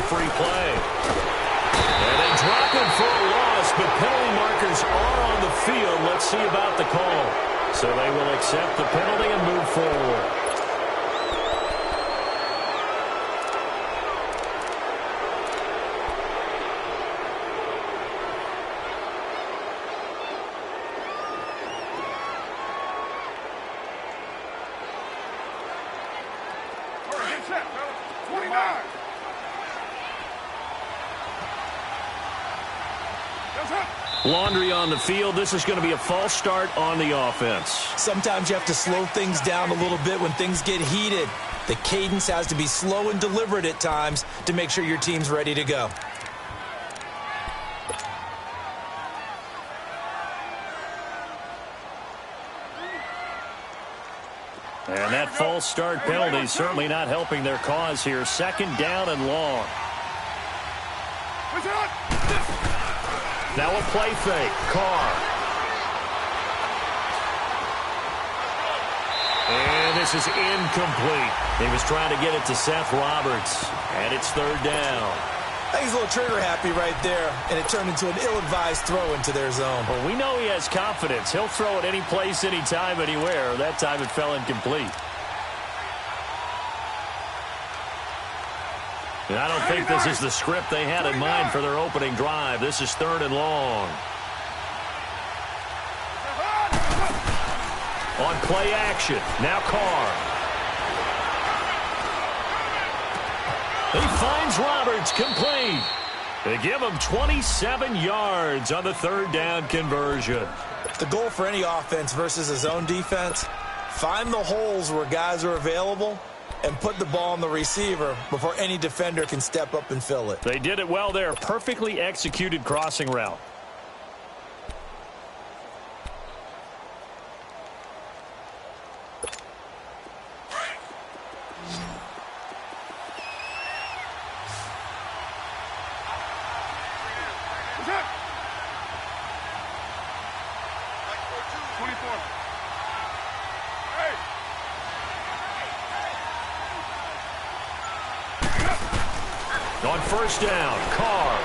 free play. And they drop it for a loss, but penalty markers are on the field. Let's see about the call. So they will accept the penalty and move forward. Laundry on the field. This is going to be a false start on the offense. Sometimes you have to slow things down a little bit when things get heated. The cadence has to be slow and deliberate at times to make sure your team's ready to go. And that false start penalty is certainly not helping their cause here. Second down and long. Now a play fake. Carr. And this is incomplete. He was trying to get it to Seth Roberts. And it's third down. I think he's a little trigger happy right there, and it turned into an ill-advised throw into their zone. Well, we know he has confidence. He'll throw it any place, anytime, anywhere. That time it fell incomplete. And I don't think this is the script they had in mind for their opening drive. This is third and long. On play action. Now Carr. He finds Roberts complete. They give him 27 yards on the third down conversion. The goal for any offense versus a zone defense, find the holes where guys are available and put the ball on the receiver before any defender can step up and fill it. They did it well there. Perfectly executed crossing route. On first down, Carr.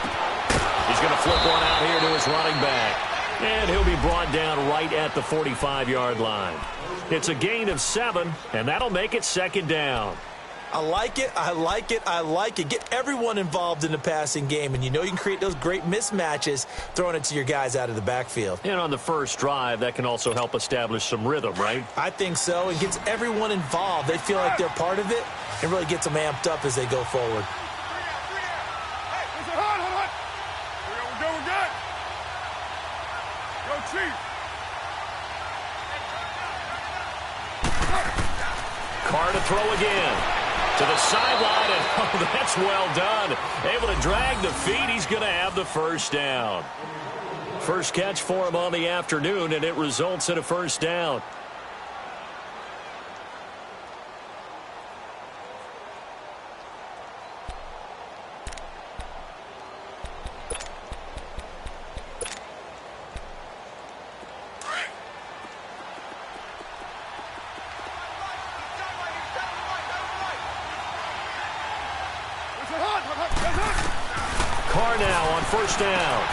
He's going to flip one out here to his running back. And he'll be brought down right at the 45-yard line. It's a gain of 7, and that'll make it second down. I like it, I like it, I like it. Get everyone involved in the passing game, and you know you can create those great mismatches throwing it to your guys out of the backfield. And on the first drive, that can also help establish some rhythm, right? I think so. It gets everyone involved. They feel like they're part of it, and really gets them amped up as they go forward. Carr to throw again. To the sideline, and oh, that's well done. Able to drag the feet. He's going to have the first down. First catch for him on the afternoon, and it results in a first down. Carr now on first down.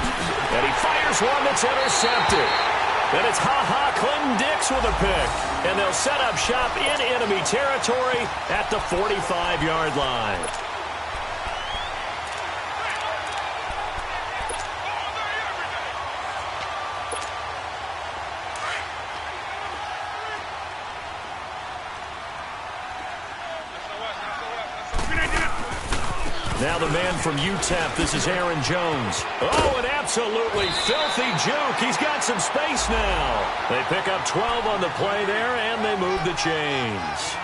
And he fires one that's intercepted. And it's Clinton Dix with a pick. And they'll set up shop in enemy territory at the 45-yard line. Now the man from UTEP, this is Aaron Jones. Oh, an absolutely filthy juke. He's got some space now. They pick up 12 on the play there, and they move the chains.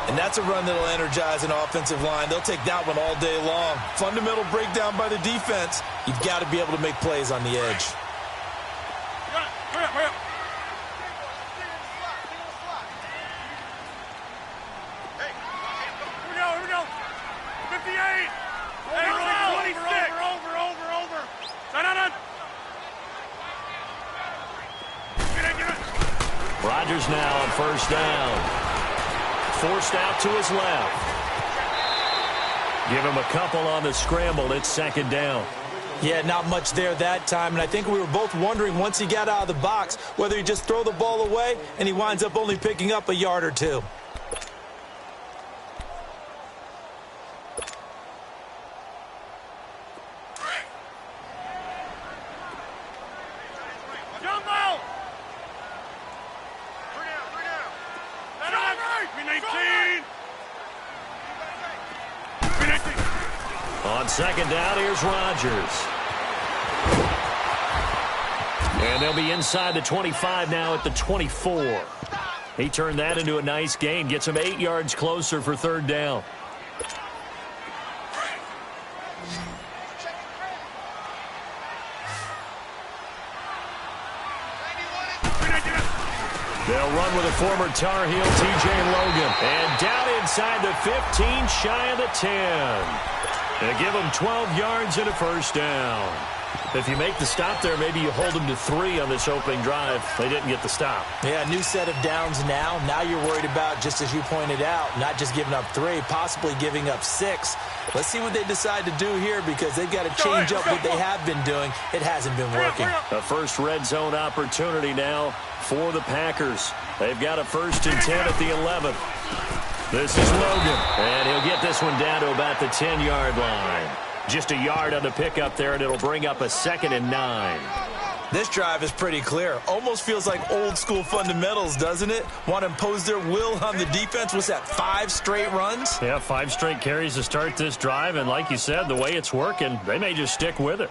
And that's a run that'll energize an offensive line. They'll take that one all day long. Fundamental breakdown by the defense. You've got to be able to make plays on the edge. Hurry up. Here we go. 58. Over. Done. Rodgers now on first down. Forced out to his left. Give him a couple on the scramble. It's second down. Yeah, not much there that time, and I think we were both wondering once he got out of the box whether he'd just throw the ball away, and he winds up only picking up a yard or two. On second down, here's Rodgers. And they'll be inside the 25 now at the 24. He turned that into a nice gain. Gets him 8 yards closer for third down. They'll run with a former Tar Heel, T.J. Logan. And down inside the 15, shy of the 10. They give him 12 yards and a first down. If you make the stop there, maybe you hold them to 3 on this opening drive. They didn't get the stop. Yeah, new set of downs now. Now you're worried about, just as you pointed out, not just giving up 3, possibly giving up 6. Let's see what they decide to do here, because they've got to change up what they have been doing. It hasn't been working. A first red zone opportunity now for the Packers. They've got a 1st and 10 at the 11th. This is Logan, and he'll get this one down to about the 10-yard line. Just a yard on the pickup there, and it'll bring up a 2nd and 9. This drive is pretty clear. Almost feels like old-school fundamentals, doesn't it? Want to impose their will on the defense. What's that, 5 straight runs? Yeah, 5 straight carries to start this drive, and like you said, the way it's working, they may just stick with it.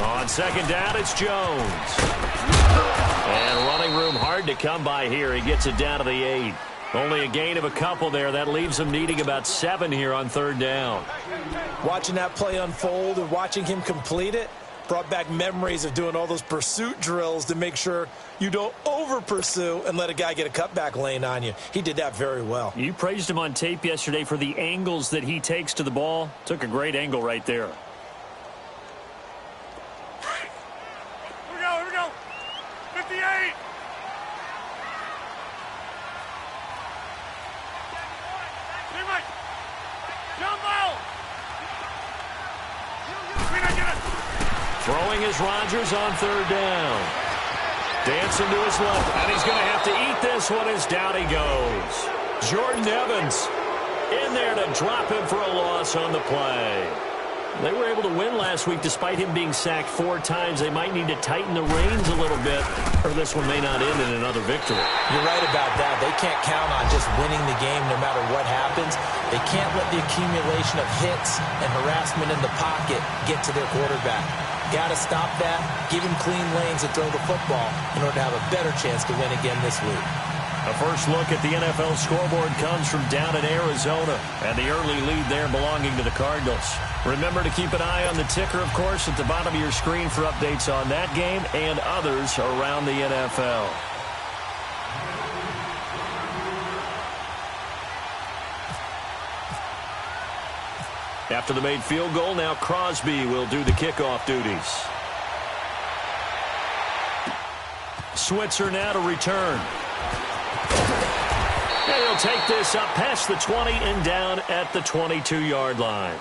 On second down, it's Jones. And running room hard to come by here. He gets it down to the 8. Only a gain of a couple there. That leaves him needing about 7 here on third down. Watching that play unfold and watching him complete it brought back memories of doing all those pursuit drills to make sure you don't over-pursue and let a guy get a cutback lane on you. He did that very well. You praised him on tape yesterday for the angles that he takes to the ball. Took a great angle right there. Here we go. 58. Teammate. Jumbo. Throwing is Rodgers on third down. Dancing to his left, and he's going to have to eat this one as down he goes. Jordan Evans in there to drop him for a loss on the play. They were able to win last week despite him being sacked 4 times. They might need to tighten the reins a little bit, or this one may not end in another victory. You're right about that. They can't count on just winning the game no matter what happens. They can't let the accumulation of hits and harassment in the pocket get to their quarterback. Got to stop that, give him clean lanes to throw the football in order to have a better chance to win again this week. A first look at the NFL scoreboard comes from down in Arizona, and the early lead there belonging to the Cardinals. Remember to keep an eye on the ticker, of course, at the bottom of your screen for updates on that game and others around the NFL. After the made field goal, now Crosby will do the kickoff duties. Switzer now to return. And he'll take this up past the 20 and down at the 22-yard line.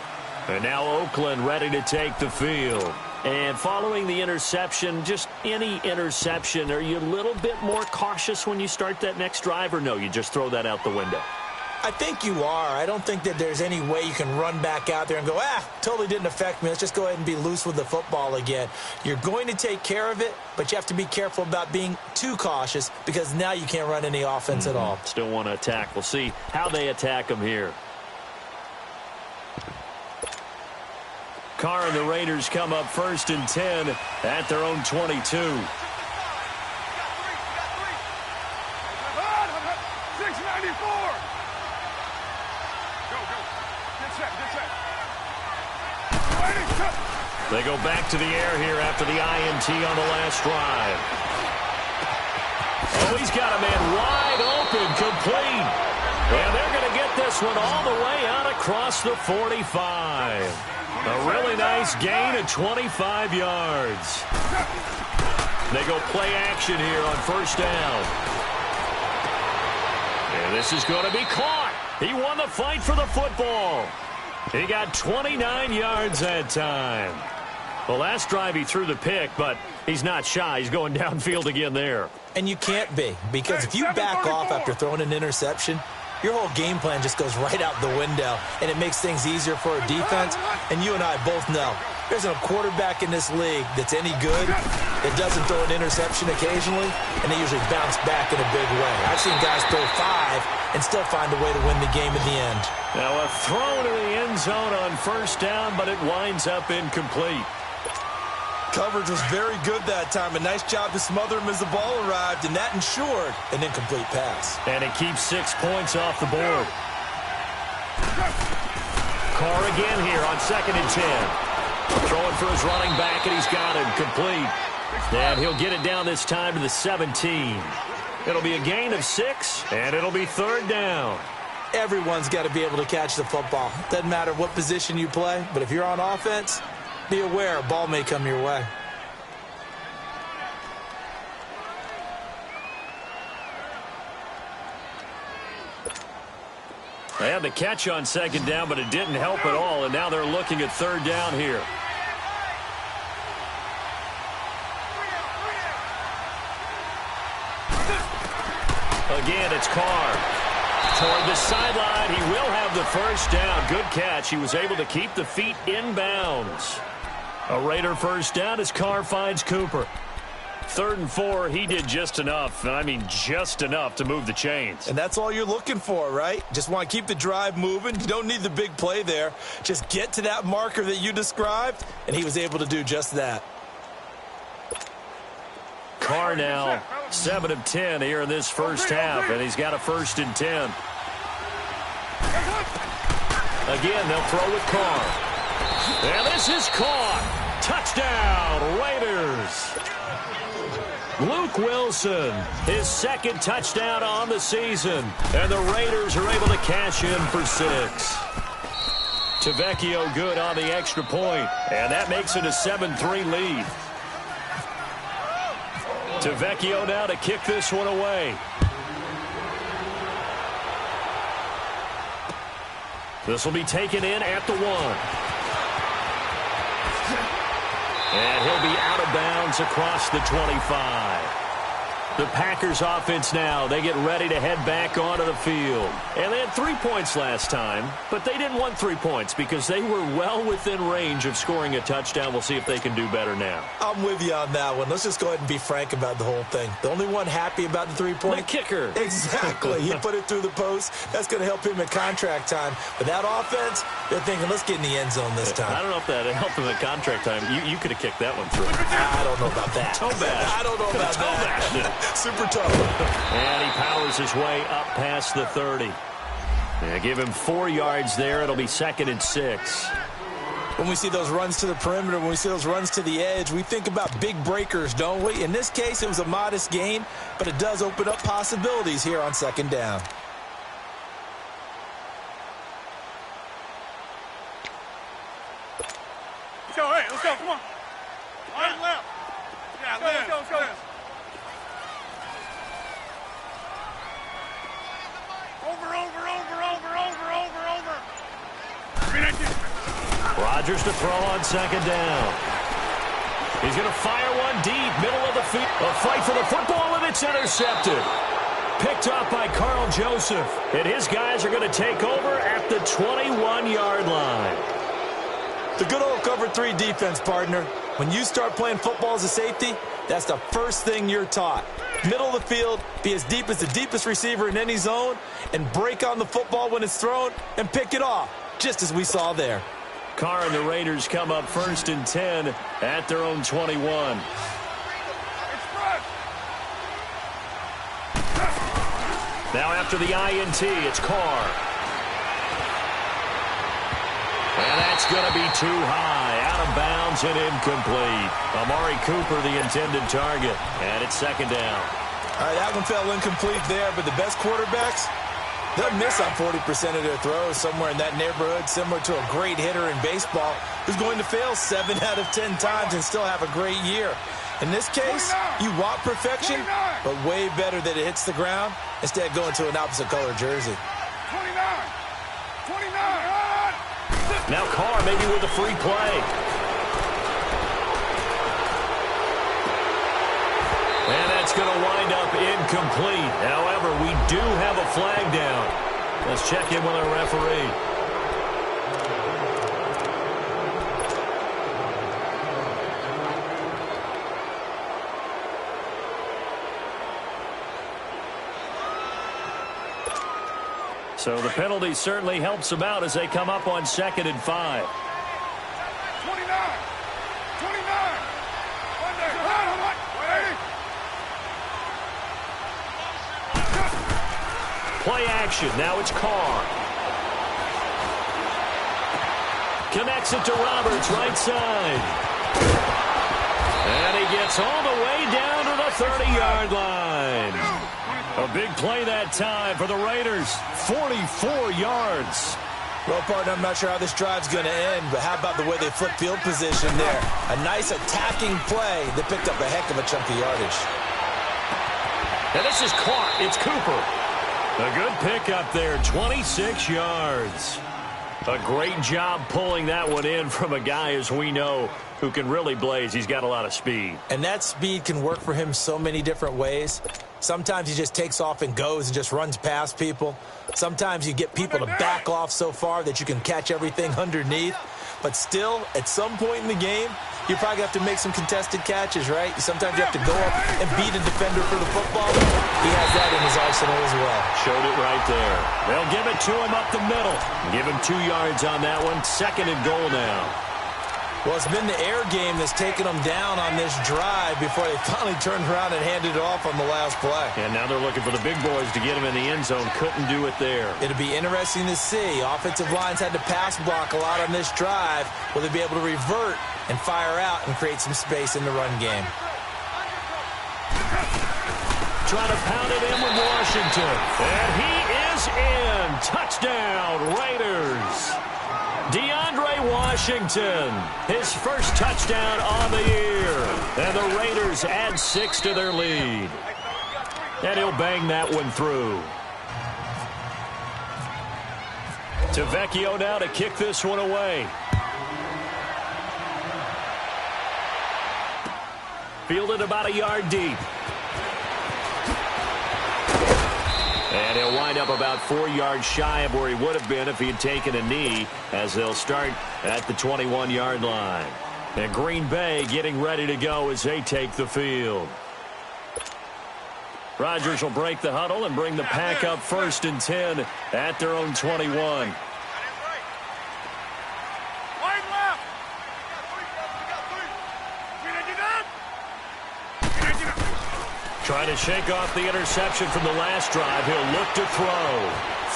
And now Oakland ready to take the field. And following the interception, just any interception, are you a little bit more cautious when you start that next drive, or no, you just throw that out the window? I think you are. I don't think that there's any way you can run back out there and go, totally didn't affect me. Let's just go ahead and be loose with the football again. You're going to take care of it, but you have to be careful about being too cautious because now you can't run any offense at all. Still want to attack. We'll see how they attack them here. Carr and the Raiders come up 1st and 10 at their own 22. 694. Go. They go back to the air here after the INT on the last drive. Oh, he's got a man wide open, complete. And they're going to get this one all the way out across the 45. A really nice gain of 25 yards. They go play action here on first down. And this is going to be caught. He won the fight for the football. He got 29 yards that time. The last drive he threw the pick, but he's not shy. He's going downfield again there. And you can't be, because if you back off after throwing an interception, your whole game plan just goes right out the window, and it makes things easier for a defense. And you and I both know there's a quarterback in this league that's any good that doesn't throw an interception occasionally, and they usually bounce back in a big way. I've seen guys throw 5 and still find a way to win the game in the end. Now a throw to the end zone on first down, but it winds up incomplete. Coverage was very good that time. A nice job to smother him as the ball arrived, and that ensured an incomplete pass. And it keeps 6 points off the board. Carr again here on 2nd and 10. Throwing for his running back, and he's got him complete. And he'll get it down this time to the 17. It'll be a gain of 6, and it'll be 3rd down. Everyone's got to be able to catch the football. Doesn't matter what position you play, but if you're on offense, be aware a ball may come your way. They had the catch on 2nd down, but it didn't help at all, and now they're looking at 3rd down here. Again, it's Carr. Toward the sideline, he will have the first down. Good catch. He was able to keep the feet in bounds. A Raider first down as Carr finds Cooper. 3rd and 4, he did just enough, and I mean just enough to move the chains. And that's all you're looking for, right? Just want to keep the drive moving. You don't need the big play there. Just get to that marker that you described, and he was able to do just that. Carr now 7 of 10 here in this first half, and he's got a 1st and 10. Again, they'll throw with Carr. And this is caught. Touchdown, Raiders. Luke Wilson, his 2nd touchdown on the season, and the Raiders are able to cash in for 6. Tavecchio good on the extra point, and that makes it a 7-3 lead. Tavecchio now to kick this one away. This will be taken in at the 1. And he'll be out of bounds across the 25. The Packers offense now, they get ready to head back onto the field. And they had 3 points last time, but they didn't want 3 points because they were well within range of scoring a touchdown. We'll see if they can do better now. I'm with you on that one. Let's just go ahead and be frank about the whole thing. The only one happy about the 3-point? The kicker. Exactly. He put it through the post. That's going to help him at contract time. But that offense, they're thinking, let's get in the end zone this time. I don't know if that helped him at contract time. You could have kicked that one through. I don't know about that. Toe bash. I don't know about that. Super tough. And he powers his way up past the 30. Yeah, give him 4 yards there. It'll be 2nd and 6. When we see those runs to the perimeter, when we see those runs to the edge, we think about big breakers, don't we? In this case, it was a modest gain, but it does open up possibilities here on 2nd down. Let's go, hey, let's go, come on. Right, left. Yeah, let's go, let's go. Rodgers to throw on 2nd down. He's going to fire one deep, middle of the field. A fight for the football, and it's intercepted. Picked up by Carl Joseph. And his guys are going to take over at the 21-yard line. The good old cover 3 defense, partner. When you start playing football as a safety, that's the first thing you're taught. Middle of the field, be as deep as the deepest receiver in any zone, and break on the football when it's thrown and pick it off, just as we saw there. Carr and the Raiders come up 1st and 10 at their own 21. Now after the INT, it's Carr. And that's It's going to be too high, out of bounds and incomplete. Amari Cooper, the intended target, and it's second down. All right, that one fell incomplete there, but the best quarterbacks, they'll miss on 40% of their throws, somewhere in that neighborhood, similar to a great hitter in baseball who's going to fail 7 out of 10 times and still have a great year. In this case, you want perfection, but way better that it hits the ground instead of going to an opposite color jersey. 29. Now Carr maybe with a free play. And that's going to wind up incomplete. However, we do have a flag down. Let's check in with our referee. So the penalty certainly helps them out as they come up on 2nd and 5. 29. Play action. Now it's Carr. Connects it to Roberts, right side. And he gets all the way down to the 30-yard line. A big play that time for the Raiders. 44 yards. Well, partner, I'm not sure how this drive's going to end, but how about the way they flip field position there? A nice attacking play that picked up a heck of a chunk of yardage. And this is caught. It's Cooper. A good pickup there, 26 yards. A great job pulling that one in from a guy, as we know, who can really blaze. He's got a lot of speed. And that speed can work for him so many different ways. Sometimes he just takes off and goes and just runs past people. Sometimes you get people to back off so far that you can catch everything underneath. But still, at some point in the game, you probably have to make some contested catches, right? Sometimes you have to go up and beat a defender for the football. He has that in his arsenal as well. Showed it right there. They'll give it to him up the middle. Give him 2 yards on that one. 2nd and goal now. Well, it's been the air game that's taken them down on this drive before they finally turned around and handed it off on the last play. And now they're looking for the big boys to get him in the end zone. Couldn't do it there. It'll be interesting to see. Offensive lines had to pass block a lot on this drive. Will they be able to revert and fire out and create some space in the run game? Trying to pound it in with Washington. And he is in. Touchdown, Raiders. DeAndre Washington, his first touchdown on the year. And the Raiders add 6 to their lead. And he'll bang that one through. To Vecchio now to kick this one away. Fielded about a yard deep. And he'll wind up about 4 yards shy of where he would have been if he had taken a knee, as they'll start at the 21-yard line. And Green Bay getting ready to go as they take the field. Rodgers will break the huddle and bring the pack up 1st and 10 at their own 21. Trying to shake off the interception from the last drive. He'll look to throw.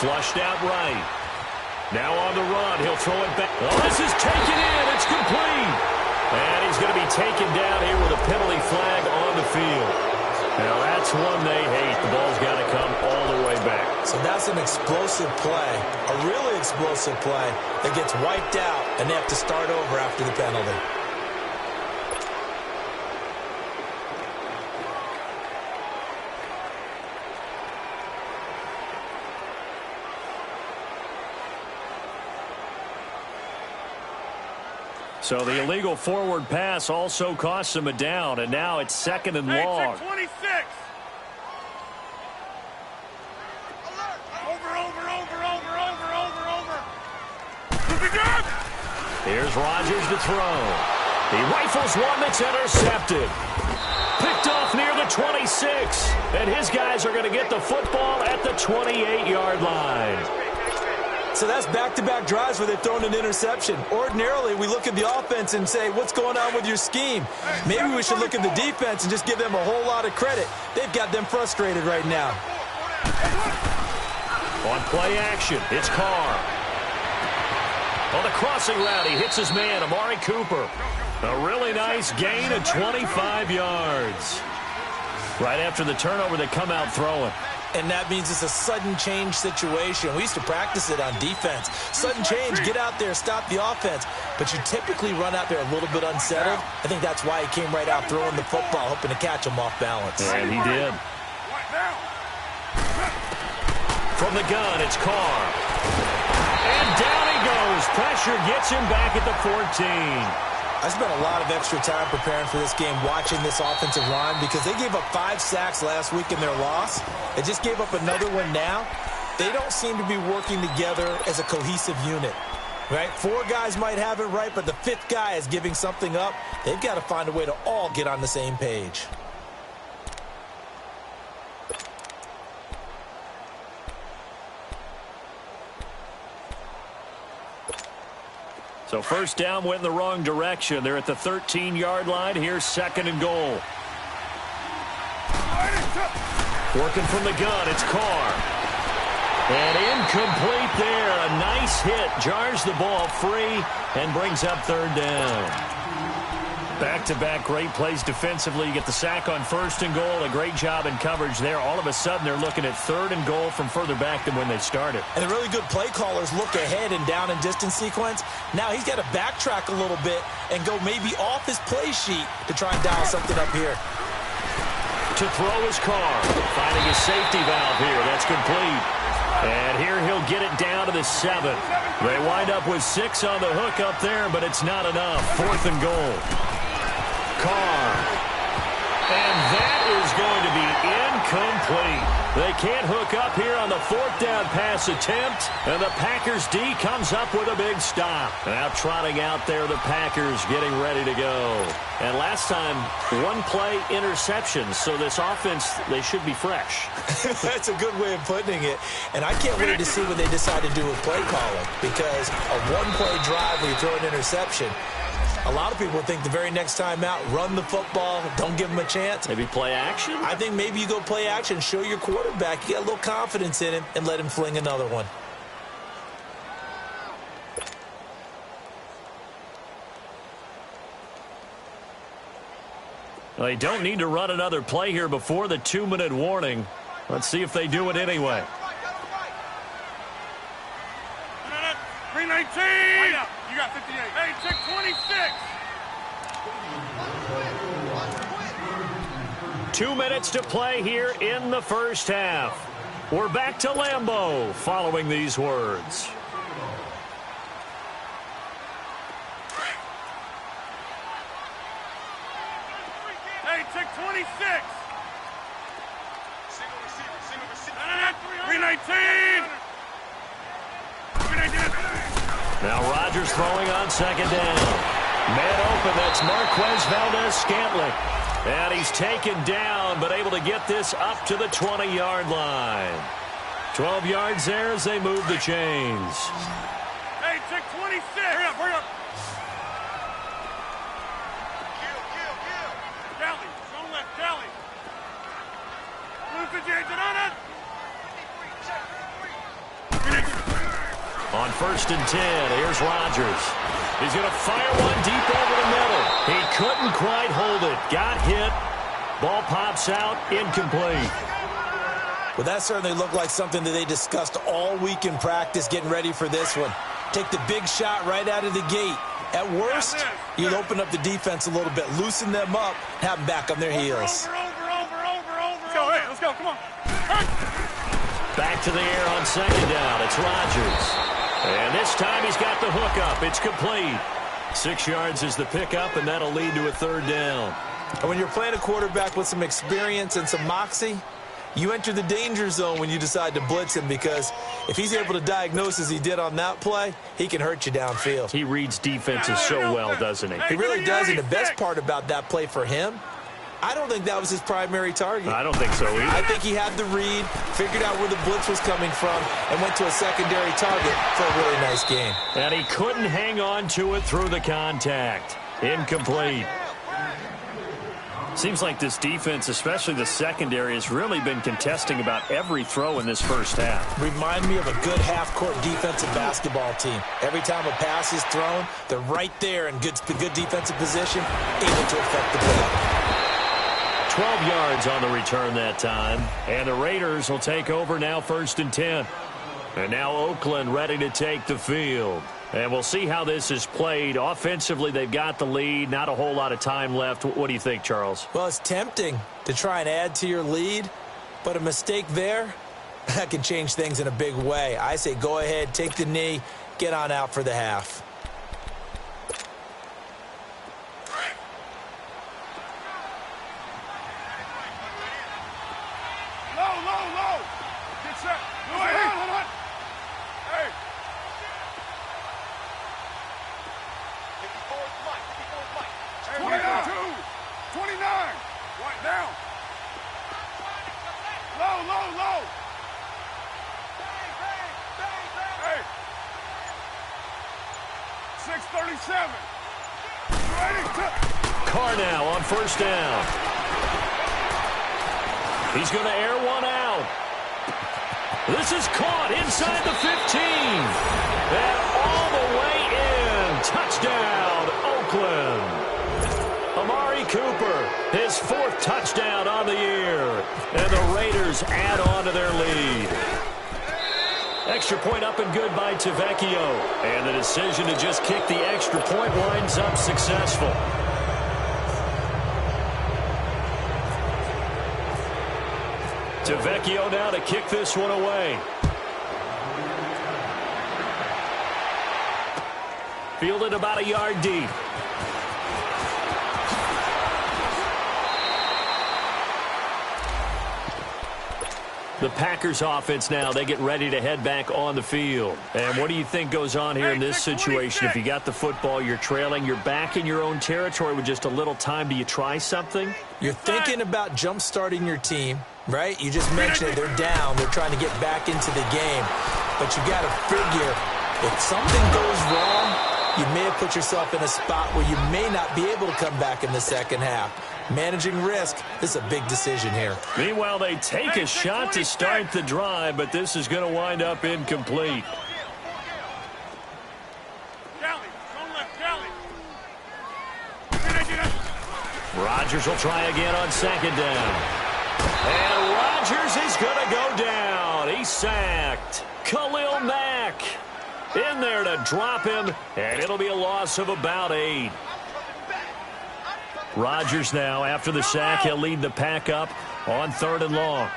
Flushed out right. Now on the run. He'll throw it back. Oh, this is taken in. It's complete. And he's going to be taken down here with a penalty flag on the field. Now that's one they hate. The ball's got to come all the way back. So that's an explosive play, a really explosive play that gets wiped out, and they have to start over after the penalty. So the illegal forward pass also costs him a down, and now it's 2nd and long. 26. Over. Here's Rodgers to throw. He rifles one that's intercepted. Picked off near the 26. And his guys are going to get the football at the 28-yard line. So that's back-to-back drives where they've thrown an interception. Ordinarily, we look at the offense and say, what's going on with your scheme? Maybe we should look at the defense and just give them a whole lot of credit. They've got them frustrated right now. On play action, it's Carr. On the crossing route, he hits his man, Amari Cooper. A really nice gain of 25 yards. Right after the turnover, they come out throwing. And that means it's a sudden change situation. We used to practice it on defense. Sudden change, get out there, stop the offense. But you typically run out there a little bit unsettled. I think that's why he came right out throwing the football, hoping to catch him off balance. And he did. From the gun, it's Carr. And down he goes. Pressure gets him back at the 14. I spent a lot of extra time preparing for this game, watching this offensive line, because they gave up 5 sacks last week in their loss. They just gave up another one now. They don't seem to be working together as a cohesive unit, right? 4 guys might have it right, but the 5th guy is giving something up. They've got to find a way to all get on the same page. So first down went in the wrong direction. They're at the 13-yard line. Here's 2nd and goal. Working from the gun, it's Carr. And incomplete there. A nice hit. Jars the ball free and brings up 3rd down. Back-to-back great plays defensively. You get the sack on 1st and goal. A great job in coverage there. All of a sudden, they're looking at 3rd and goal from further back than when they started. And the really good play callers look ahead and down and distance sequence. Now he's got to backtrack a little bit and go maybe off his play sheet to try and dial something up here. To throw his Carr. Finding his safety valve here. That's complete. And here he'll get it down to the 7. They wind up with 6 on the hook up there, but it's not enough. 4th and goal. Carr. And that is going to be incomplete. They can't hook up here on the 4th down pass attempt, and the Packers D comes up with a big stop. Now trotting out there, the Packers getting ready to go. And last time, 1-play interception, so this offense, they should be fresh. That's a good way of putting it. And I can't wait to see what they decide to do with play calling, because a 1-play drive where you throw an interception, a lot of people think the very next time out, run the football, don't give them a chance. Maybe play action? I think maybe you go play action, show your quarterback, you get a little confidence in him, and let him fling another one. Well, they don't need to run another play here before the 2-minute warning. Let's see if they do it anyway. 319. You got 58. Hey, check 26. 2 minutes to play here in the first half. We're back to Lambeau following these words. Hey, check 26. Single receiver. 319. Now Rodgers throwing on 2nd down. Man open, that's Marquez Valdez-Scantling. And he's taken down, but able to get this up to the 20-yard line. 12 yards there as they move the chains. Hey, check 26. Hurry up. Kill. Kelly, don't let Kelly. Lose the agent on it. On 1st and 10, here's Rodgers. He's going to fire one deep over the middle. He couldn't quite hold it. Got hit. Ball pops out. Incomplete. Well, that certainly looked like something that they discussed all week in practice getting ready for this one. Take the big shot right out of the gate. At worst, you'll open up the defense a little bit, loosen them up, have them back on their heels. Over. Let's go. Come on. Back to the air on 2nd down. It's Rodgers. And this time he's got the hook up. It's complete. 6 yards is the pickup, and that'll lead to a 3rd down. And when you're playing a quarterback with some experience and some moxie, you enter the danger zone when you decide to blitz him, because if he's able to diagnose as he did on that play, he can hurt you downfield. He reads defenses so well, doesn't he? He really does, and the best part about that play for him, I don't think that was his primary target. I don't think so either. I think he had the read, figured out where the blitz was coming from, and went to a secondary target for a really nice game. And he couldn't hang on to it through the contact. Incomplete. Seems like this defense, especially the secondary, has really been contesting about every throw in this first half. Remind me of a good half-court defensive basketball team. Every time a pass is thrown, they're right there in good defensive position, able to affect the play. 12 yards on the return that time. And the Raiders will take over now, 1st and 10. And now Oakland ready to take the field. And we'll see how this is played. Offensively, they've got the lead. Not a whole lot of time left. What do you think, Charles? Well, it's tempting to try and add to your lead, but a mistake there, that can change things in a big way. I say go ahead, take the knee, get on out for the half. Low. Get set. Go ahead. Hey. 22, 29. Right down. Low. Hey. 6:37. Carr now on 1st down. He's going to air one out. This is caught inside the 15. And all the way in. Touchdown, Oakland. Amari Cooper, his 4th touchdown on the year. And the Raiders add on to their lead. Extra point up and good by Tavecchio. And the decision to just kick the extra point winds up successful. Tavecchio now to kick this one away. Fielded about a yard deep. The Packers offense now, they get ready to head back on the field. And what do you think goes on here in this situation? If you got the football, you're trailing, you're back in your own territory with just a little time. Do you try something? You're thinking about jump-starting your team, right? You just mentioned it. They're down. They're trying to get back into the game. But you got to figure if something goes wrong, you may have put yourself in a spot where you may not be able to come back in the second half. Managing risk, this is a big decision here. Meanwhile, they take a shot to start the drive, but this is going to wind up incomplete. Rodgers will try again on 2nd down. And Rodgers is going to go down. He's sacked. Khalil Mack in there to drop him, and it'll be a loss of about 8. Rodgers now, after the sack, he'll lead the pack up on 3rd and long.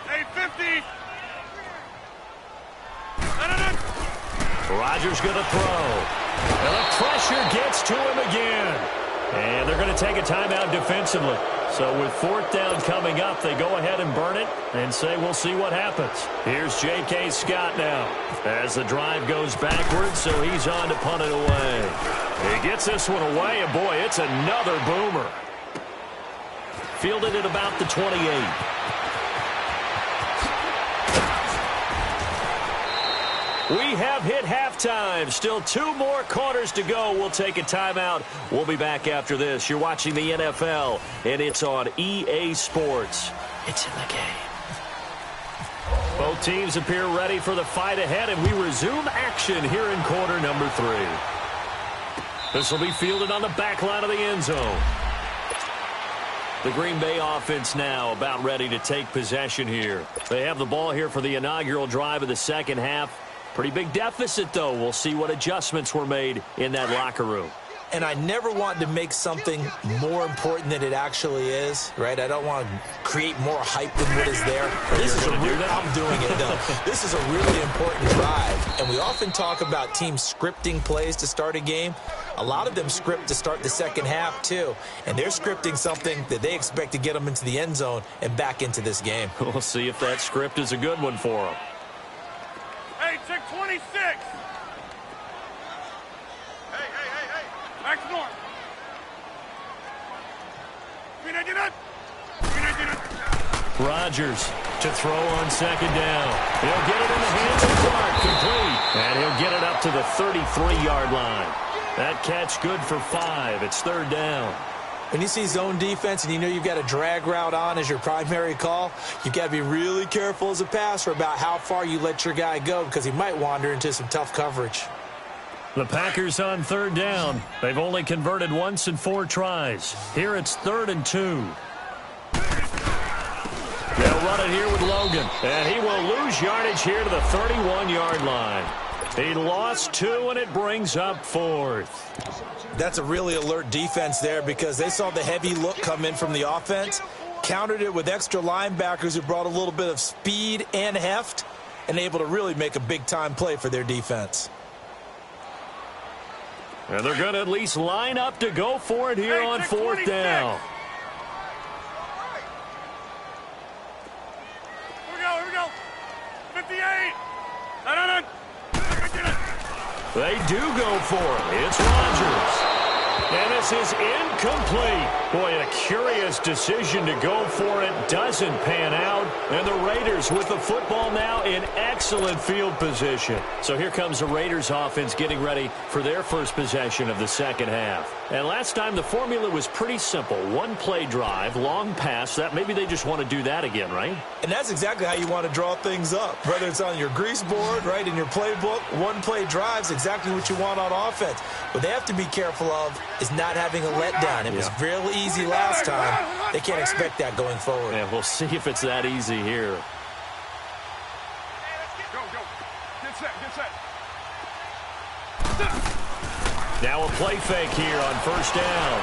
850. Rodgers going to throw. And the pressure gets to him again. And they're going to take a timeout defensively. So with 4th down coming up, they go ahead and burn it and say we'll see what happens. Here's J.K. Scott now as the drive goes backwards, so he's on to punt it away. He gets this one away, and boy, it's another boomer. Fielded at about the 28. We have hit halftime. Still 2 more quarters to go. We'll take a timeout. We'll be back after this. You're watching the NFL, and it's on EA Sports. It's in the game. Both teams appear ready for the fight ahead, and we resume action here in quarter number 3. This will be fielded on the back line of the end zone. The Green Bay offense now about ready to take possession here. They have the ball here for the inaugural drive of the second half. Pretty big deficit, though. We'll see what adjustments were made in that locker room. And I never want to make something more important than it actually is, right? I don't want to create more hype than what is there. This is I'm doing it, though. This is a really important drive. And we often talk about teams scripting plays to start a game. A lot of them script to start the second half, too. And they're scripting something that they expect to get them into the end zone and back into this game. We'll see if that script is a good one for them. Hey, check 26. Hey. Back to north. Rodgers to throw on 2nd down. He'll get it in the hands of Clark, complete. And he'll get it up to the 33-yard line. That catch good for 5. It's 3rd down. When you see zone defense and you know you've got a drag route on as your primary call, you've got to be really careful as a passer about how far you let your guy go because he might wander into some tough coverage. The Packers on 3rd down. They've only converted once in 4 tries. Here it's 3rd and 2. They'll run it here with Logan, and he will lose yardage here to the 31-yard line. He lost 2, and it brings up 4th. That's a really alert defense there because they saw the heavy look come in from the offense, countered it with extra linebackers who brought a little bit of speed and heft, and able to really make a big-time play for their defense. And they're going to at least line up to go for it here on 4th down. Here we go. 58. They do go for it. It's Rodgers. And this is incomplete. Boy, a curious decision to go for it. Doesn't pan out. And the Raiders with the football now in excellent field position. So here comes the Raiders offense getting ready for their first possession of the second half. And last time the formula was pretty simple. 1-play drive, long pass. That maybe they just want to do that again, right? And that's exactly how you want to draw things up. Whether it's on your grease board, right, in your playbook, 1-play drive is exactly what you want on offense. What they have to be careful of is not having a letdown. It was real easy last time. They can't expect that going forward. Yeah, we'll see if it's that easy here. Go. Get set. Now a play fake here on 1st down.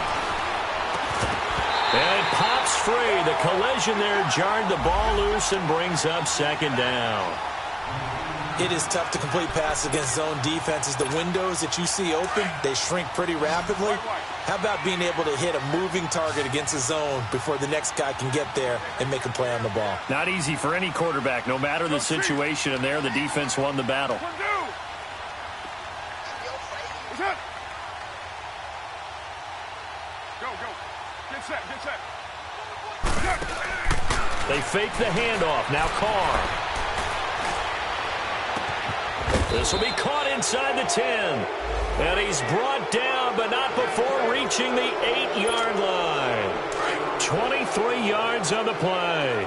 And it pops free. The collision there jarred the ball loose and brings up 2nd down. It is tough to complete passes against zone defenses. The windows that you see open, they shrink pretty rapidly. How about being able to hit a moving target against a zone before the next guy can get there and make a play on the ball? Not easy for any quarterback, no matter the situation. And there, the defense won the battle. Go. Get set. They fake the handoff. Now Carr. This will be caught inside the 10. And he's brought down, but not before reaching the 8-yard line. 23 yards on the play.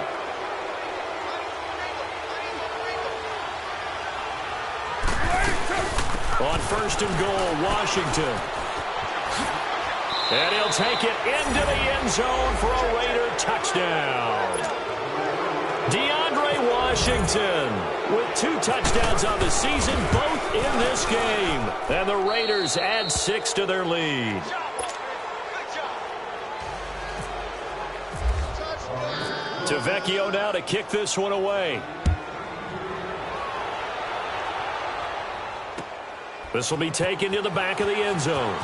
On 1st and goal, Washington. And he'll take it into the end zone for a Raider touchdown. DeAndre Washington with 2 touchdowns on the season, both in this game. And the Raiders add 6 to their lead. To Vecchio now to kick this one away. This will be taken to the back of the end zone.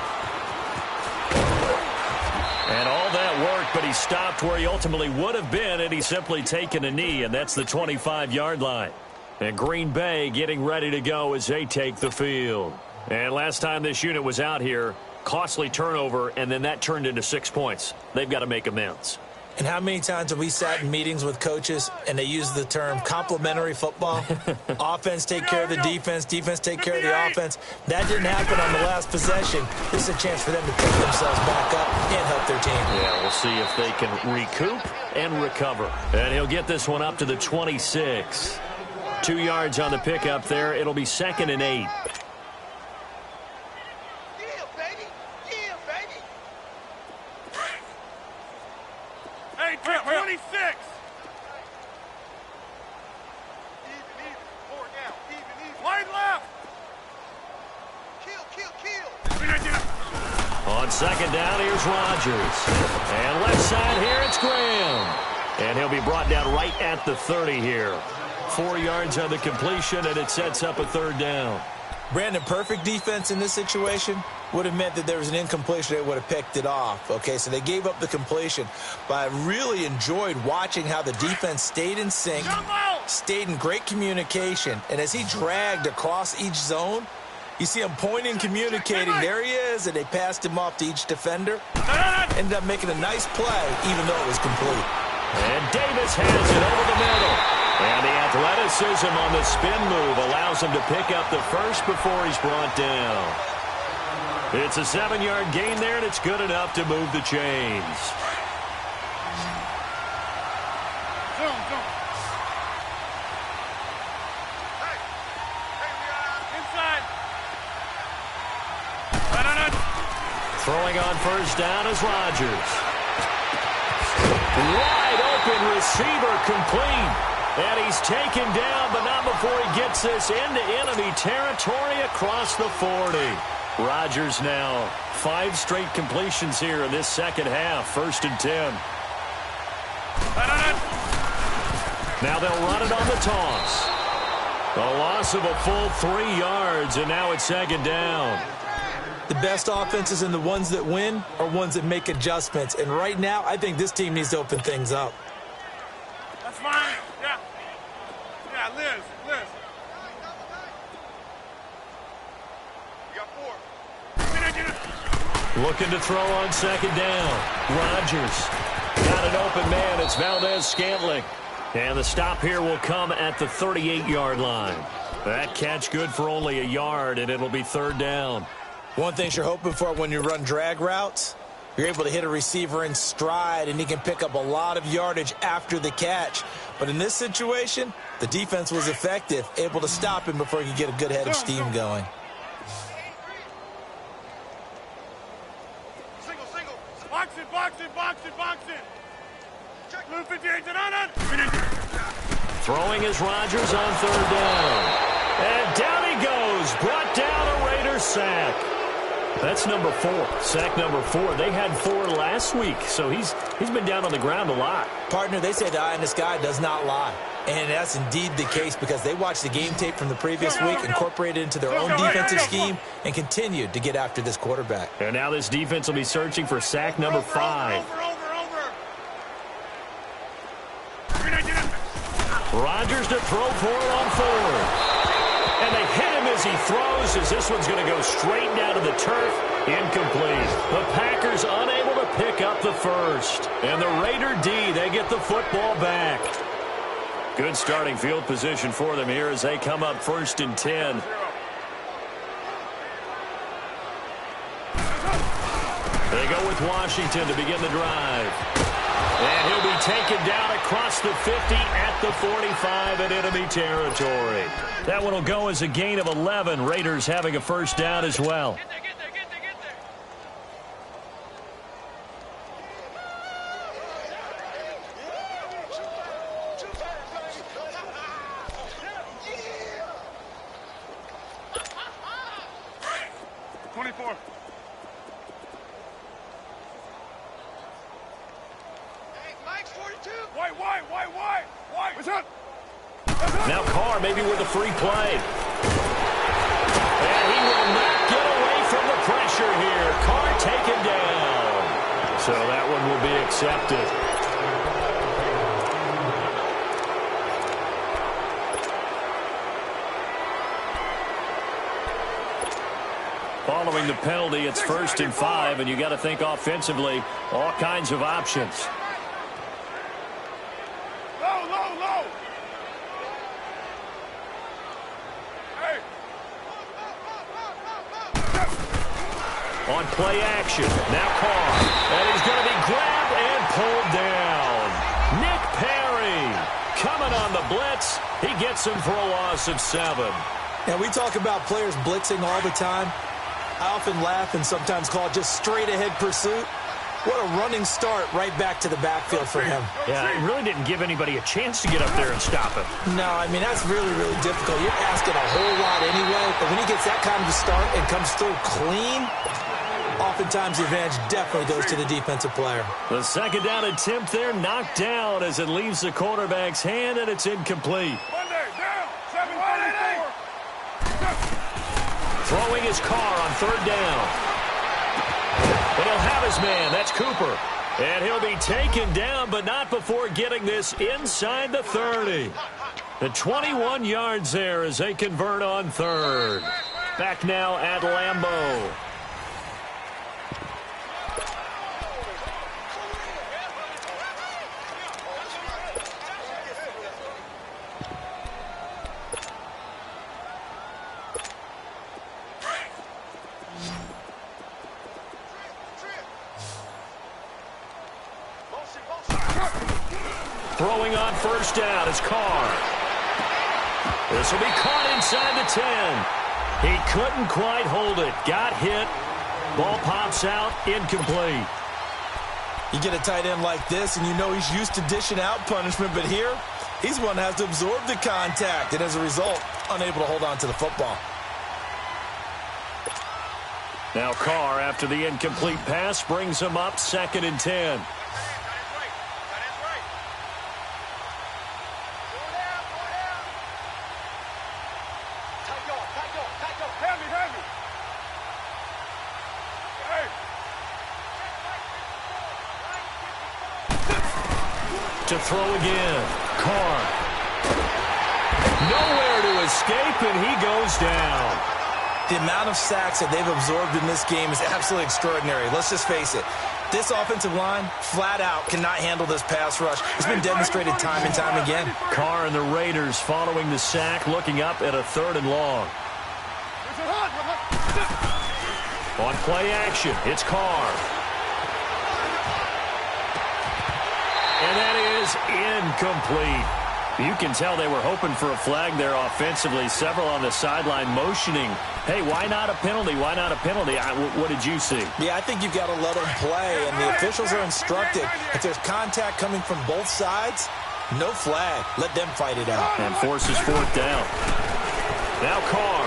And all that worked, but he stopped where he ultimately would have been, and he's simply taken a knee, and that's the 25-yard line. And Green Bay getting ready to go as they take the field. And last time this unit was out here, costly turnover, and then that turned into 6 points. They've got to make amends. And how many times have we sat in meetings with coaches and they use the term complementary football? Offense take care of the defense, defense take care of the offense. That didn't happen on the last possession. This is a chance for them to pick themselves back up and help their team. Yeah, we'll see if they can recoup and recover. And he'll get this one up to the 26. 2 yards on the pickup there. It'll be 2nd and 8. Hey, 26. Wide left. Kill. On 2nd down, here's Rodgers. And left side here, it's Graham. And he'll be brought down right at the 30 here. 4 yards on the completion, and it sets up a 3rd down. Brandon, perfect defense in this situation would have meant that there was an incompletion. They would have picked it off. Okay, so they gave up the completion. But I really enjoyed watching how the defense stayed in sync, stayed in great communication. And as he dragged across each zone, you see him pointing, communicating. There he is, and they passed him off to each defender. Ended up making a nice play, even though it was complete. And Davis has it over the middle. And the athleticism on the spin move allows him to pick up the first before he's brought down. It's a 7-yard gain there, and it's good enough to move the chains. Inside. Throwing on first down is Rodgers. Wide open receiver complete. And he's taken down, but not before he gets this into enemy territory across the 40. Rodgers now 5 straight completions here in this second half. 1st and 10. Now they'll run it on the toss. A loss of a full 3 yards, and now it's 2nd down. The best offenses and the ones that win are ones that make adjustments. And right now, I think this team needs to open things up. That's fine. Yeah. Yeah, Liz. You got 4. Looking to throw on 2nd down. Rodgers got an open man. It's Valdez-Scantling. And the stop here will come at the 38-yard line. That catch good for only a yard, and it'll be 3rd down. One thing you're hoping for when you run drag routes, you're able to hit a receiver in stride, and he can pick up a lot of yardage after the catch. But in this situation, the defense was effective, able to stop him before he could get a good head of steam going. Single. Box it. Blue 58 on. Throwing is Rodgers on 3rd down. And down he goes. Brought down a Raider sack. That's number 4. Sack number 4. They had 4 last week, so he's been down on the ground a lot. Partner, they say the eye in the sky does not lie. And that's indeed the case because they watched the game tape from the previous week, incorporated it into their own defensive scheme, and continued to get after this quarterback. And now this defense will be searching for sack number 5. Rodgers to throw for it on 4th. And they hit him as he throws, as this one's going to go straight down to the turf. Incomplete. The Packers unable to pick up the first. And the Raider D, they get the football back. Good starting field position for them here as they come up 1st and 10. They go with Washington to begin the drive. And he'll be taken down across the 50 at the 45 in enemy territory. That one will go as a gain of 11. Raiders having a 1st down as well. Get there. 24. Why? What's up? Now Carr maybe with a free play. And he will not get away from the pressure here. Carr taken down. So that one will be accepted. Following the penalty, it's 1st and 5, and you got to think offensively, all kinds of options. Low. Hey. On play action, now Carr, and he's going to be grabbed and pulled down. Nick Perry coming on the blitz. He gets him for a loss of 7. And we talk about players blitzing all the time. I often laugh and sometimes call it just straight-ahead pursuit. What a running start right back to the backfield for him. Yeah, it really didn't give anybody a chance to get up there and stop him. No, I mean, that's really, really difficult. You're asking a whole lot anyway, but when he gets that kind of a start and comes through clean, oftentimes the advantage definitely goes to the defensive player. The 2nd down attempt there knocked down as it leaves the quarterback's hand, and it's incomplete. Monday, down. 7-34. Throwing his Carr on 3rd down. And he'll have his man. That's Cooper. And he'll be taken down, but not before getting this inside the 30. The 21 yards there as they convert on 3rd. Back now at Lambeau. Throwing on first down is Carr. This will be caught inside the 10. He couldn't quite hold it. Got hit. Ball pops out. Incomplete. You get a tight end like this, and you know he's used to dishing out punishment, but here, he's one that has to absorb the contact, and as a result, unable to hold on to the football. Now Carr, after the incomplete pass, brings him up 2nd and 10. To throw again. Carr. Nowhere to escape, and he goes down. The amount of sacks that they've absorbed in this game is absolutely extraordinary. Let's just face it. This offensive line, flat out, cannot handle this pass rush. It's been demonstrated time and time again. Carr and the Raiders following the sack, looking up at a 3rd and long. On play action, it's Carr. And that is incomplete. You can tell they were hoping for a flag there offensively. Several on the sideline motioning. Hey, why not a penalty? Why not a penalty? What did you see? Yeah, I think you've got to let them play, and the officials are instructed. If there's contact coming from both sides, no flag. Let them fight it out. And forces 4th down. Now Carr.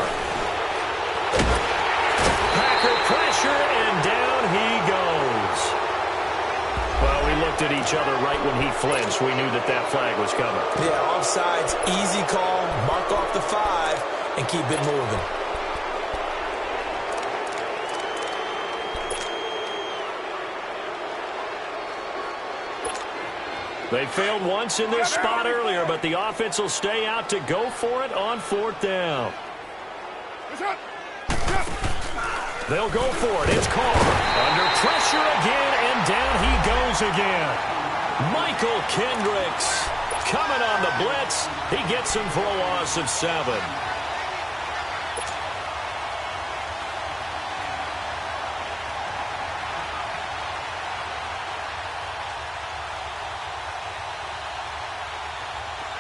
Packer pressure, and down he goes. Well, we looked at each other right when he flinched. We knew that that flag was coming. Yeah, offsides, easy call. Mark off the 5 and keep it moving. They failed once in this spot earlier, but the offense will stay out to go for it on 4th down. They'll go for it. It's Carr. Under pressure again, and down he goes again. Michael Kendricks coming on the blitz. He gets him for a loss of 7.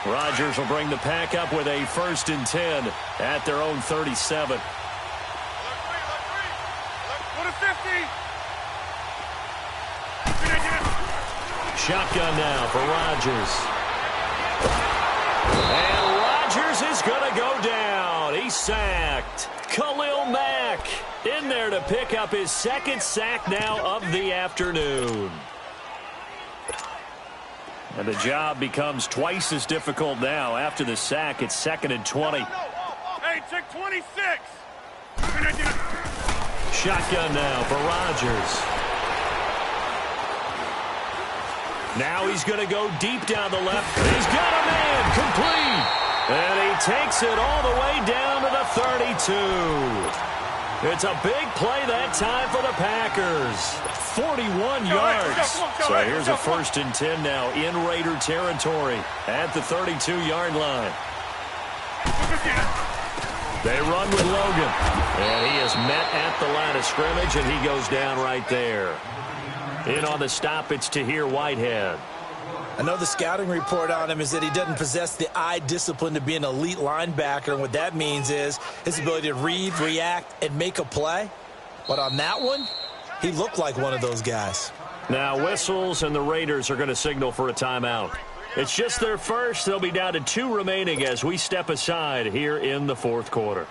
Rodgers will bring the pack up with a 1st and 10 at their own 37. Shotgun now for Rodgers. And Rodgers is going to go down. He's sacked. Khalil Mack in there to pick up his 2nd sack now of the afternoon. And the job becomes twice as difficult now. After the sack, it's 2nd and 20. Hey, check 26. Shotgun now for Rodgers. Now he's going to go deep down the left. He's got a man complete. And he takes it all the way down to the 32. It's a big play that time for the Packers. 41 yards. So here's a 1st and 10 now in Raider territory at the 32-yard line. They run with Logan. And he is met at the line of scrimmage, and he goes down right there. In on the stop, it's Tahir Whitehead. I know the scouting report on him is that he doesn't possess the eye discipline to be an elite linebacker, and what that means is his ability to read, react, and make a play. But on that one, he looked like one of those guys. Now whistles, and the Raiders are going to signal for a timeout. It's just their first. They'll be down to 2 remaining as we step aside here in the 4th quarter.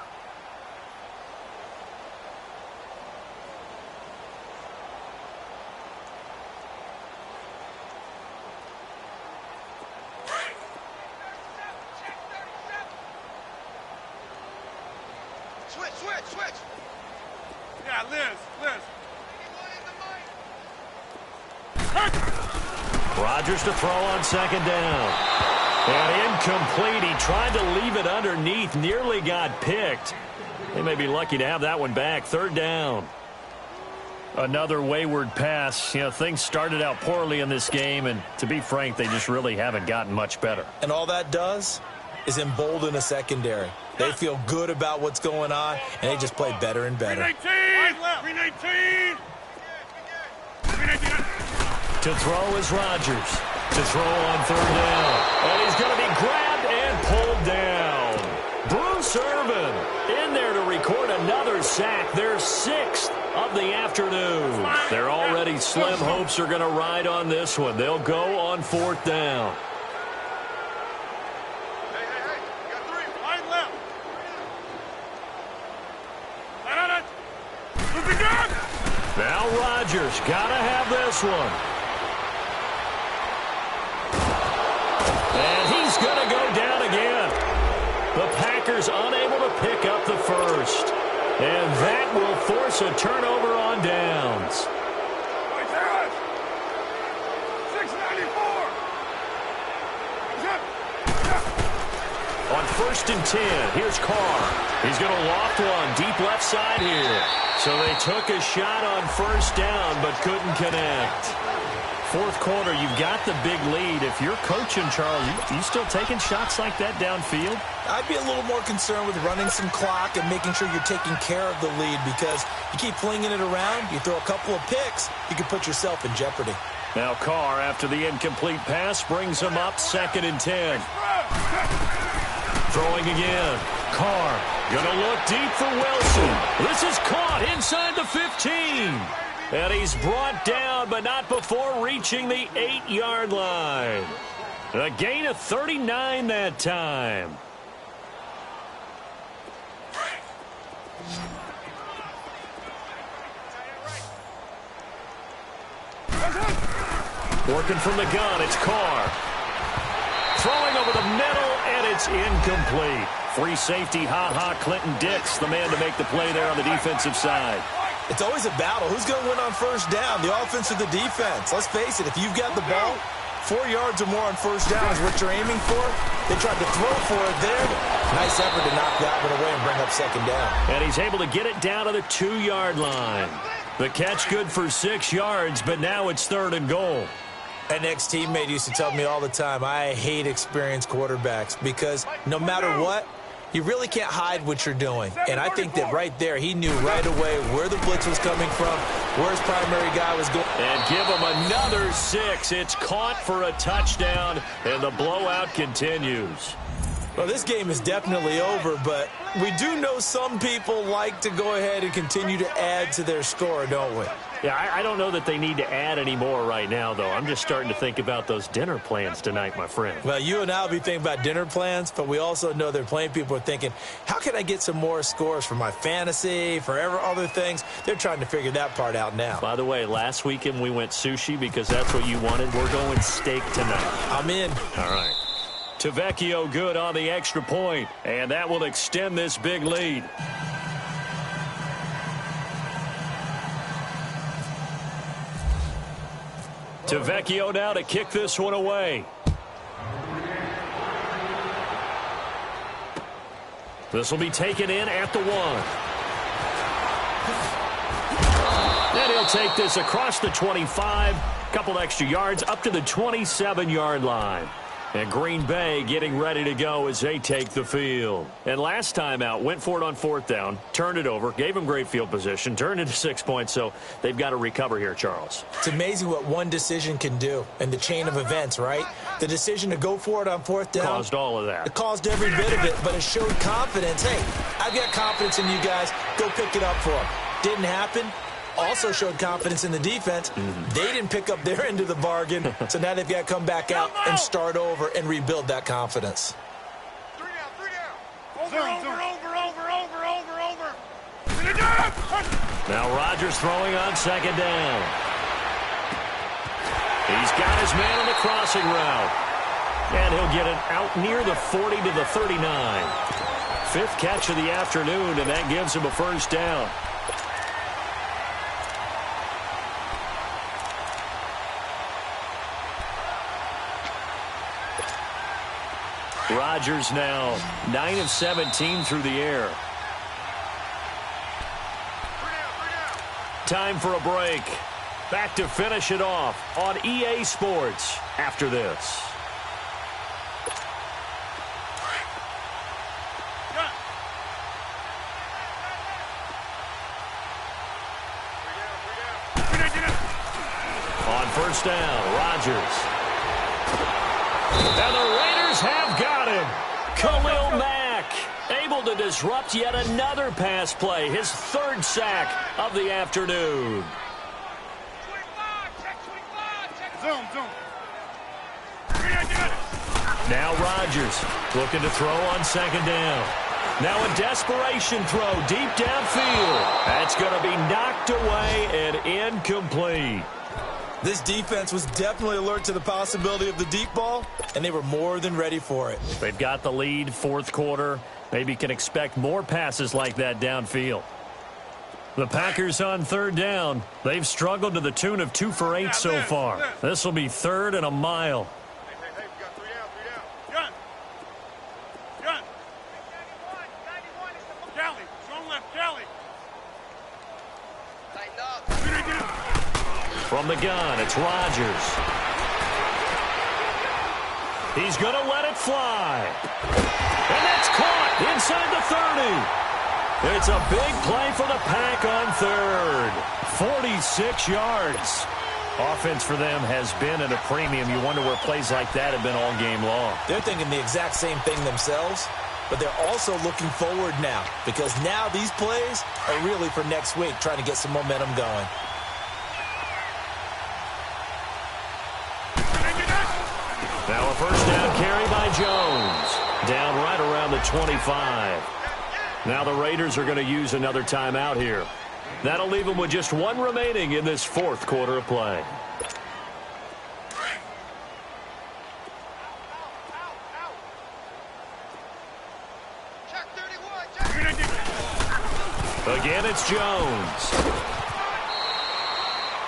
Switch. Yeah, Liz. Rodgers to throw on 2nd down. And incomplete. He tried to leave it underneath. Nearly got picked. They may be lucky to have that one back. 3rd down. Another wayward pass. You know, things started out poorly in this game, and to be frank, they just really haven't gotten much better. And all that does is embolden a secondary. They feel good about what's going on, and they just play better and better. 319! To throw is Rodgers. To throw on third down. And he's going to be grabbed and pulled down. Bruce Irvin in there to record another sack. Their 6th of the afternoon. Their already slim hopes are going to ride on this one. They'll go on 4th down. Hey, you got 3. Line left. Line on it. Looking good. Now Rodgers got to have this one. And he's going to go down again. The Packers unable to pick up the first. And that will force a turnover on downs. 694. On 1st and 10, here's Carr. He's going to loft one deep left side here. So they took a shot on 1st down but couldn't connect. 4th quarter, you've got the big lead. If you're coaching, Charles, you still taking shots like that downfield? I'd be a little more concerned with running some clock and making sure you're taking care of the lead, because you keep flinging it around, you throw a couple of picks, you can put yourself in jeopardy. Now Carr, after the incomplete pass, brings him up 2nd and 10. Throwing again. Carr gonna look deep for Wilson. This is caught inside the 15. And he's brought down, but not before reaching the 8-yard line. A gain of 39 that time. Working from the gun, it's Carr. Throwing over the middle, and it's incomplete. Free safety, Clinton Dix, the man to make the play there on the defensive side. It's always a battle. Who's going to win on 1st down, the offense or the defense? Let's face it, if you've got the ball, 4 yards or more on 1st down is what you're aiming for. They tried to throw for it there. Nice effort to knock that one away and bring up 2nd down. And he's able to get it down to the 2-yard line. The catch good for 6 yards, but now it's 3rd and goal. An ex-teammate used to tell me all the time, I hate experienced quarterbacks because no matter what, you really can't hide what you're doing. And I think that right there, he knew right away where the blitz was coming from, where his primary guy was going. And give him another 6. It's caught for a touchdown, and the blowout continues. Well, this game is definitely over, but we do know some people like to go ahead and continue to add to their score, don't we? Yeah, I don't know that they need to add any more right now, though. I'm just starting to think about those dinner plans tonight, my friend. Well, you and I will be thinking about dinner plans, but we also know they're playing people are thinking, how can I get some more scores for my fantasy, for other things? They're trying to figure that part out now. By the way, last weekend we went sushi because that's what you wanted. We're going steak tonight. I'm in. All right. Tavecchio good on the extra point, and that will extend this big lead. Tavecchio now to kick this one away. This will be taken in at the 1. Then he'll take this across the 25, couple extra yards up to the 27-yard line. And Green Bay getting ready to go as they take the field. And last time out, went for it on 4th down, turned it over, gave them great field position, turned into 6 points, so they've got to recover here, Charles. It's amazing what one decision can do in the chain of events, right? The decision to go for it on 4th down. Caused all of that. It caused every bit of it, but it showed confidence. Hey, I've got confidence in you guys. Go pick it up for them. Didn't happen. Also showed confidence in the defense. They didn't pick up their end of the bargain, so now they've got to come back out and start over and rebuild that confidence. 3 down. Over. Now Rodgers throwing on 2nd down. He's got his man on the crossing route. And he'll get it out near the 40 to the 39. 5th catch of the afternoon, and that gives him a 1st down. Rodgers now 9 of 17 through the air. Time for a break. Back to finish it off on EA Sports after this. On first down. Rodgers. And the Raiders have got him. Khalil Mack able to disrupt yet another pass play. His third sack of the afternoon. Zoom. Now Rodgers looking to throw on second down. Now a desperation throw deep downfield. That's going to be knocked away and incomplete. This defense was definitely alert to the possibility of the deep ball, and they were more than ready for it. They've got the lead, fourth quarter. Maybe can expect more passes like that downfield. The Packers on third down. They've struggled to the tune of 2 for 8 so far. This will be third and a mile. Hey, we got 3 down. Gun. Cali, strong left, Cali. From the gun, it's Rodgers. He's going to let it fly. And that's caught inside the 30. It's a big play for the Pack on third. 46 yards. Offense for them has been at a premium. You wonder where plays like that have been all game long. They're thinking the exact same thing themselves, but they're also looking forward now because now these plays are really for next week, trying to get some momentum going. Now a first down carry by Jones. Down right around the 25. Now the Raiders are going to use another timeout here. That'll leave them with just 1 remaining in this fourth quarter of play. Again, it's Jones.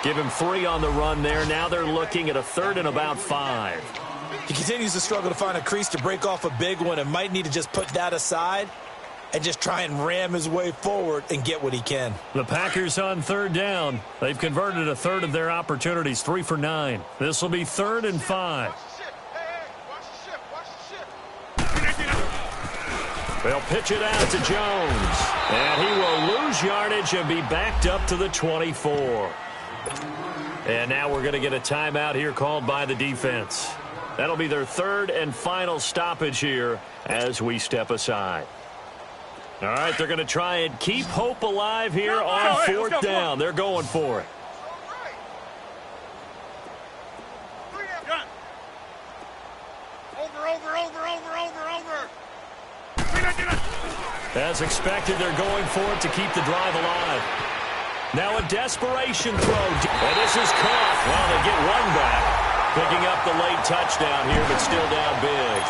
Give him 3 on the run there. Now they're looking at a third and about 5. He continues to struggle to find a crease to break off a big one and might need to just put that aside and just try and ram his way forward and get what he can. The Packers on third down. They've converted a third of their opportunities, 3 for 9. This will be third and 5. They'll pitch it out to Jones. And he will lose yardage and be backed up to the 24. And now we're going to get a timeout here called by the defense. That'll be their third and final stoppage here as we step aside. All right, they're going to try and keep hope alive here on fourth down. They're going for it. As expected, they're going for it to keep the drive alive. Now a desperation throw. And this is caught. Well, they get one back. Picking up the late touchdown here, but still down big.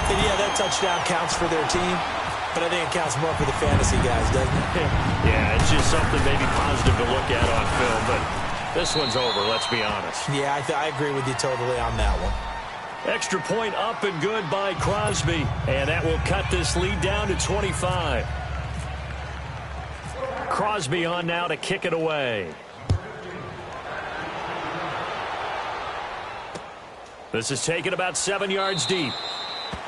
And yeah, that touchdown counts for their team. But I think it counts more for the fantasy guys, doesn't it? Yeah, it's just something maybe positive to look at on film, but this one's over, let's be honest. Yeah, I agree with you totally on that one. Extra point up and good by Crosby, and that will cut this lead down to 25. Crosby on now to kick it away. This is taken about 7 yards deep.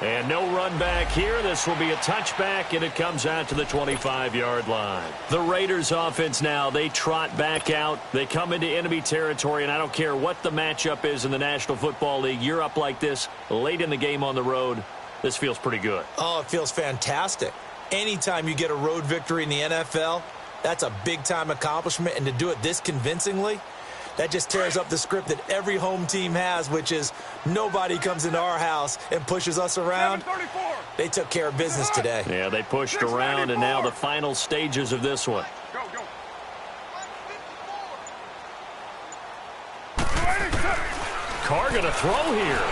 And no run back here. This will be a touchback, and it comes out to the 25-yard line. The Raiders offense now, they trot back out. They come into enemy territory, and I don't care what the matchup is in the National Football League. You're up like this late in the game on the road. This feels pretty good. Oh, it feels fantastic. Anytime you get a road victory in the NFL, that's a big-time accomplishment, and to do it this convincingly, that just tears up the script that every home team has, which is nobody comes into our house and pushes us around. They took care of business today. Yeah, they pushed around, and now the final stages of this one. Carr going to throw here.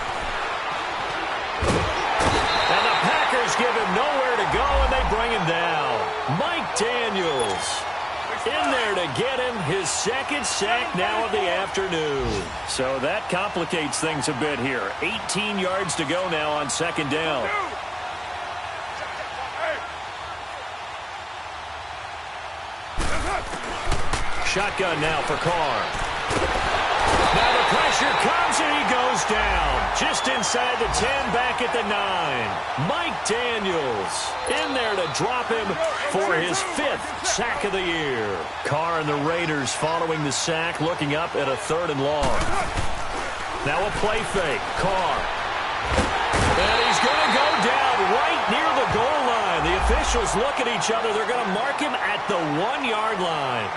And the Packers give him nowhere to go, and they bring him down. Mike Daniels in there to get him his second sack now of the afternoon. So that complicates things a bit here. 18 yards to go now on second down. Shotgun now for Carr. Now the pressure comes and he goes down. Just inside the 10, back at the 9. Mike Daniels in there to drop him for his 5th sack of the year. Carr and the Raiders following the sack, looking up at a 3rd and long. Now a play fake. Carr. And he's going to go down right near the goal line. The officials look at each other. They're going to mark him at the 1-yard line.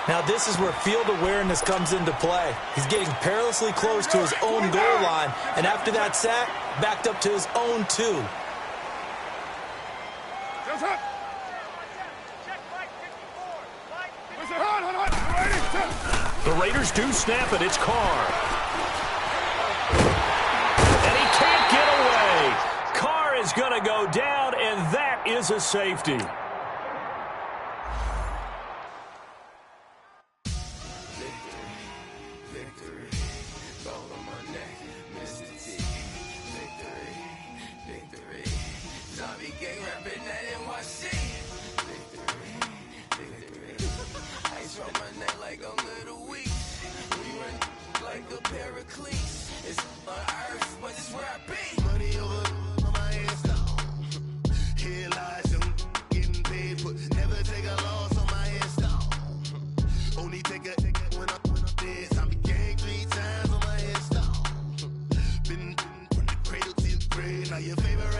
Now this is where field awareness comes into play. He's getting perilously close to his own goal line, and after that sack, backed up to his own 2. The Raiders do snap it. It's Carr. And he can't get away. Carr is going to go down, and that is a safety. Your favorite